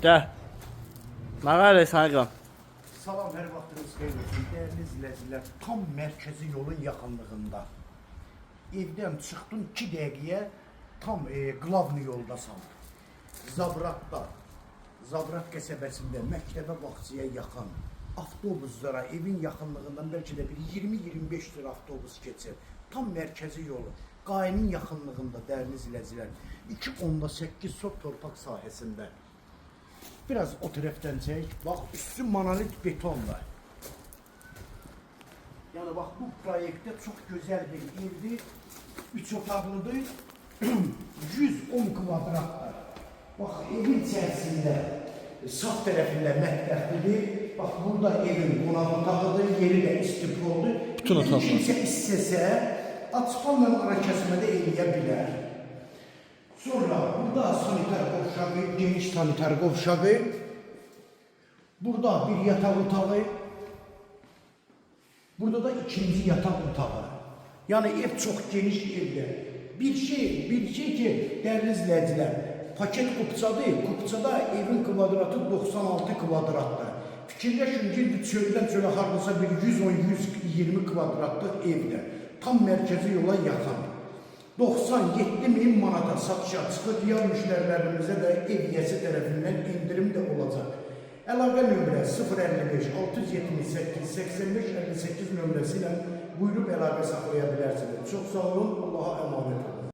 Gel. Mağara saygım. Salam, hər vaxtınız xeyir olsun. Dəyərli izləyicilər, tam mərkəzi yolun yaxınlığında. Evdən çıxdın 2 dəqiqəyə tam Qlavni yoldasan. Zabrat qəsəbəsində məktəbə bağçaya yaxın avtobuslara, evin yaxınlığından bəlkə də bir 20-25 tür avtobus keçir. Tam mərkəzi yolu, Qayının yaxınlığında dəyərli izləyicilər. 2.8 sot torpaq sahəsində. Biraz o tərəfdən çək. Bax, üstü monolit betonla. Yəni bax, bu proyektdə çox gözəl bir evdir. 3 otaqlıdır. 110 kvadratdır. Bax, evin içərisində sağ tərəfində mətbəxlidir. Bax, burada evin qonaq otağıdır. Yeri də istipoldur. Bütün otaqlar. Kimsə istəsə, açıqlarla ara kəsmədə eləyə bilər. Sonra burada sanitar qovşağı, geniş sanitar qovşağı. Burada bir yataq otağı. Burada da ikinci yataq otağı. Yəni ev çox geniş evdir. Bir şey ki, dəyərli izləyicilər, paket kupçadır. Kupçada evin kvadratı 96 kvadratdır. Fikirləşin ki, çöldən çölə hardasa bir 110-120 kvadratlıq evdir. Tam mərkəzi yola yaxın. 97.000 manata satışa çıxır. Digər müştərilərimizə də ev yiyəsi tərəfindən indirim də olacaq. Əlaqə nömrə 055 678 85 58 nömrəsi ilə buyurub əlaqə saxlaya bilərsiniz. Çox sağ olun, Allaha əmanət olun.